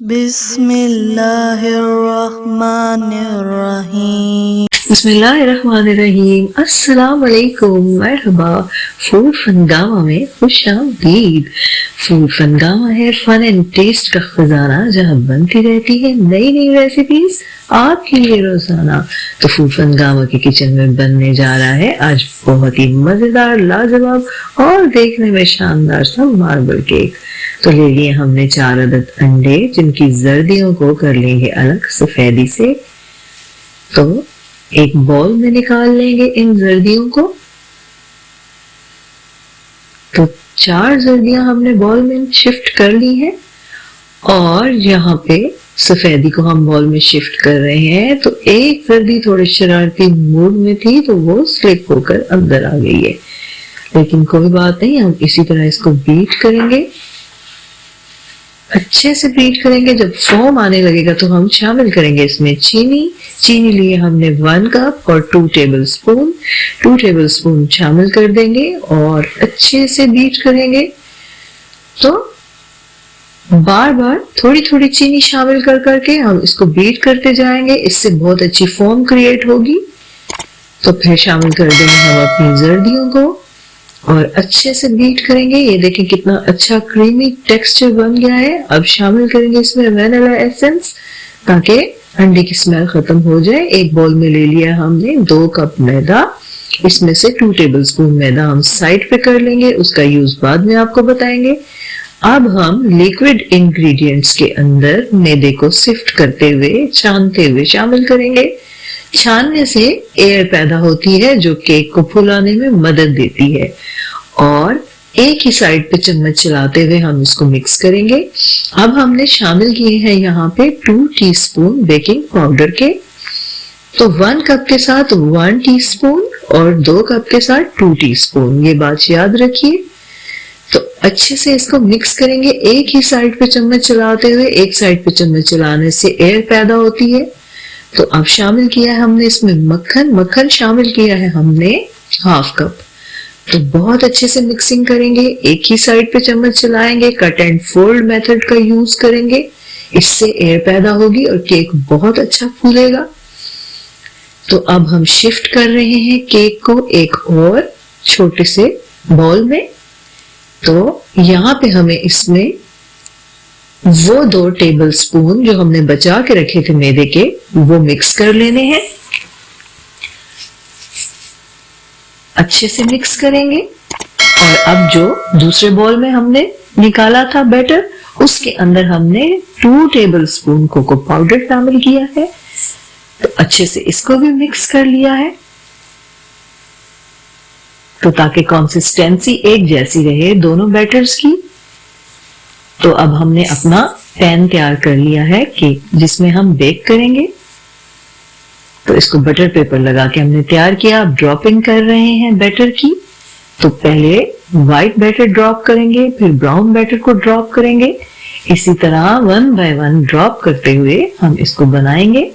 बिस्मिल्लाहिर्रहमानिर्रहीम। बिस्मिल्लाहिर्रहमानिर्रहीम। अस्सलाम वालेकुम, मरहबा। फूड फनगामा में खुश आमदीद। फूड फनगामा है फन एंड टेस्ट का खजाना, जहाँ बनती रहती है नई नई रेसिपीज आपके लिए रोजाना। तो फूड फनगामा के किचन में बनने जा रहा है आज बहुत ही मजेदार, लाजवाब और देखने में शानदार सा मार्बल केक। तो ले लिए हमने 4 अदद अंडे, जिनकी जर्दियों को कर लेंगे अलग सफेदी से। तो एक बॉल में निकाल लेंगे इन जर्दियों को। तो 4 जर्दियां हमने बॉल में शिफ्ट कर ली हैं और यहाँ पे सफेदी को हम बॉल में शिफ्ट कर रहे हैं। तो एक जर्दी थोड़ी शरारती मूड में थी तो वो स्लिप होकर अंदर आ गई है, लेकिन कोई बात नहीं, हम इसी तरह इसको बीट करेंगे, अच्छे से बीट करेंगे। जब फोम आने लगेगा तो हम शामिल करेंगे इसमें चीनी लिए हमने 1 कप और 2 टेबल स्पून शामिल कर देंगे और अच्छे से बीट करेंगे। तो बार बार थोड़ी थोड़ी चीनी शामिल कर करके हम इसको बीट करते जाएंगे, इससे बहुत अच्छी फोम क्रिएट होगी। तो फिर शामिल कर देंगे हम अपनी जर्दियों को और अच्छे से बीट करेंगे। ये देखें कितना अच्छा क्रीमी टेक्सचर बन गया है। अब शामिल करेंगे इसमें वैनिला एसेंस ताकि अंडे की स्मेल खत्म हो जाए। एक बाउल में ले लिया हमने 2 कप मैदा, इसमें से 2 टेबलस्पून मैदा हम साइड पे कर लेंगे, उसका यूज बाद में आपको बताएंगे। अब हम लिक्विड इंग्रेडिएंट्स के अंदर मैदे को सिफ्ट करते हुए, छानते हुए शामिल करेंगे। छानने से एयर पैदा होती है जो केक को फुलाने में मदद देती है और एक ही साइड पे चम्मच चलाते हुए हम इसको मिक्स करेंगे। अब हमने शामिल किए हैं यहाँ पे 2 टीस्पून बेकिंग पाउडर के। तो 1 कप के साथ 1 टीस्पून और 2 कप के साथ 2 टीस्पून, ये बात याद रखिए। तो अच्छे से इसको मिक्स करेंगे एक ही साइड पे चम्मच चलाते हुए। एक साइड पे चम्मच चलाने से एयर पैदा होती है। तो अब शामिल किया है हमने इसमें मक्खन शामिल किया है हमने 1/2 कप। तो बहुत अच्छे से मिक्सिंग करेंगे, एक ही साइड पे चम्मच चलाएंगे, कट एंड फोल्ड मेथड का यूज करेंगे, इससे एयर पैदा होगी और केक बहुत अच्छा फूलेगा। तो अब हम शिफ्ट कर रहे हैं केक को एक और छोटे से बॉल में। तो यहाँ पे हमें इसमें वो 2 टेबल स्पून जो हमने बचा के रखे थे मैदे के, वो मिक्स कर लेने हैं। अच्छे से मिक्स करेंगे और अब जो दूसरे बॉल में हमने निकाला था बैटर, उसके अंदर हमने 2 टेबल स्पून कोको पाउडर शामिल किया है। तो अच्छे से इसको भी मिक्स कर लिया है, तो ताकि कंसिस्टेंसी एक जैसी रहे दोनों बैटर्स की। तो अब हमने अपना पैन तैयार कर लिया है केक जिसमें हम बेक करेंगे। तो इसको बटर पेपर लगा के हमने तैयार किया। अब ड्रॉपिंग कर रहे हैं बैटर की। तो पहले व्हाइट बैटर ड्रॉप करेंगे, फिर ब्राउन बैटर को ड्रॉप करेंगे। इसी तरह 1 बाय 1 ड्रॉप करते हुए हम इसको बनाएंगे।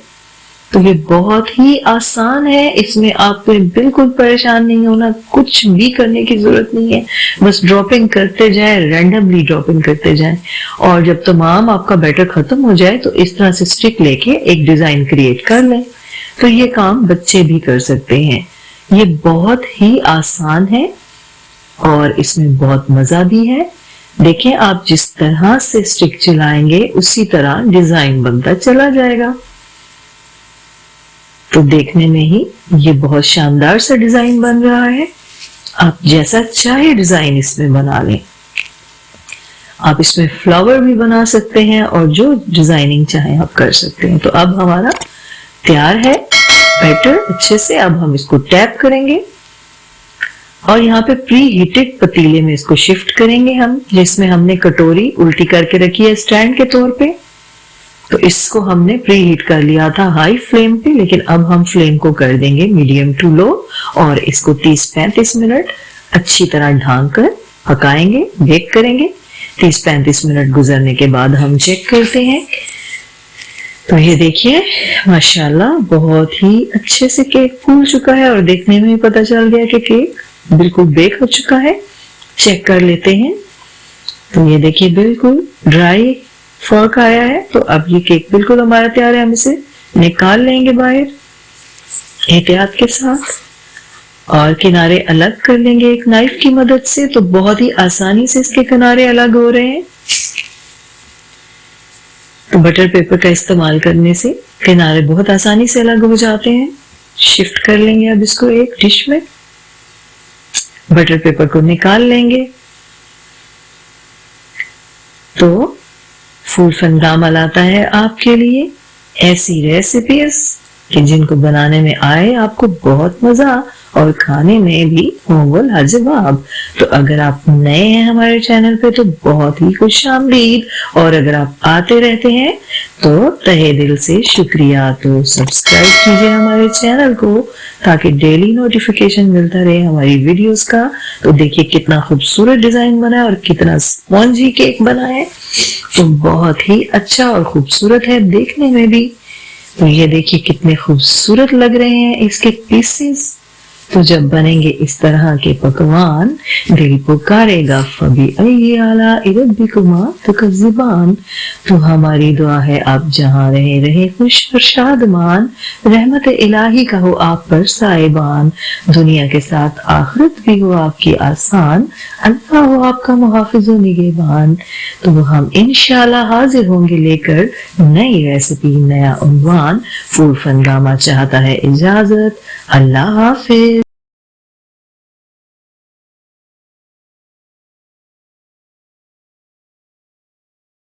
तो ये बहुत ही आसान है, इसमें आपको बिल्कुल परेशान नहीं होना, कुछ भी करने की जरूरत नहीं है, बस ड्रॉपिंग करते जाएं, रैंडमली ड्रॉपिंग करते जाएं। और जब तमाम आपका बैटर खत्म हो जाए तो इस तरह से स्टिक लेके एक डिजाइन क्रिएट कर लें। तो ये काम बच्चे भी कर सकते हैं, ये बहुत ही आसान है और इसमें बहुत मजा भी है। देखें, आप जिस तरह से स्टिक चलाएंगे उसी तरह डिजाइन बनता चला जाएगा। तो देखने में ही ये बहुत शानदार सा डिजाइन बन रहा है। आप जैसा चाहे डिजाइन इसमें बना लें। आप इसमें फ्लावर भी बना सकते हैं और जो डिजाइनिंग चाहे आप कर सकते हैं। तो अब हमारा तैयार है बैटर अच्छे से। अब हम इसको टैप करेंगे और यहाँ पे प्री हीटेड पतीले में इसको शिफ्ट करेंगे हम, जिसमें हमने कटोरी उल्टी करके रखी है स्टैंड के तौर पे। तो इसको हमने प्री हीट कर लिया था हाई फ्लेम पे, लेकिन अब हम फ्लेम को कर देंगे मीडियम टू लो और इसको 30-35 मिनट अच्छी तरह ढांक कर पकाएंगे, बेक करेंगे। 30-35 मिनट गुजरने के बाद हम चेक करते हैं। तो ये देखिए माशाल्लाह बहुत ही अच्छे से केक फूल चुका है और देखने में ही पता चल गया कि केक बिल्कुल बेक हो चुका है। चेक कर लेते हैं। तो ये देखिए बिल्कुल ड्राई फर्क आया है। तो अब ये केक बिल्कुल हमारा तैयार है, हम इसे निकाल लेंगे बाहर एहतियात के साथ और किनारे अलग कर लेंगे एक नाइफ की मदद से। तो बहुत ही आसानी से इसके किनारे अलग हो रहे हैं। तो बटर पेपर का इस्तेमाल करने से किनारे बहुत आसानी से अलग हो जाते हैं। शिफ्ट कर लेंगे अब इसको एक डिश में, बटर पेपर को निकाल लेंगे। तो फूड फंडामा लाता है आपके लिए ऐसी रेसिपीज कि जिनको बनाने में आए आपको बहुत मजा और खाने में भी होंगे लाजवाब। तो अगर आप नए हैं हमारे चैनल पे तो बहुत ही खुशामदीद, और अगर आप आते रहते हैं तो तहे दिल से शुक्रिया। तो सब्सक्राइब कीजिए हमारे चैनल को ताकि डेली नोटिफिकेशन मिलता रहे हमारी वीडियोस का। तो देखिए कितना खूबसूरत डिजाइन बना है और कितना स्पॉन्जी केक बना है। तो बहुत ही अच्छा और खूबसूरत है देखने में भी। तो ये देखिए कितने खूबसूरत लग रहे हैं इसके पीसेस। तो जब बनेंगे इस तरह के पकवान दिल पुकारेगा फबी अय्याला इरब्बिकुमा तुकज़्ज़िबान। तो हमारी दुआ है आप जहां रहे रहे खुश और शादमान, रहमत इलाही का हो आप पर साइबान, दुनिया के साथ आखिरत भी हो आपकी आसान, अल्लाह हो आपका मुहाफिज व निगहबान। तो हम इंशाल्लाह हाजिर होंगे लेकर नई रेसिपी, नया उन्वान। फूड फंडामा चाहता है इजाजत। अल्लाह हाफिज।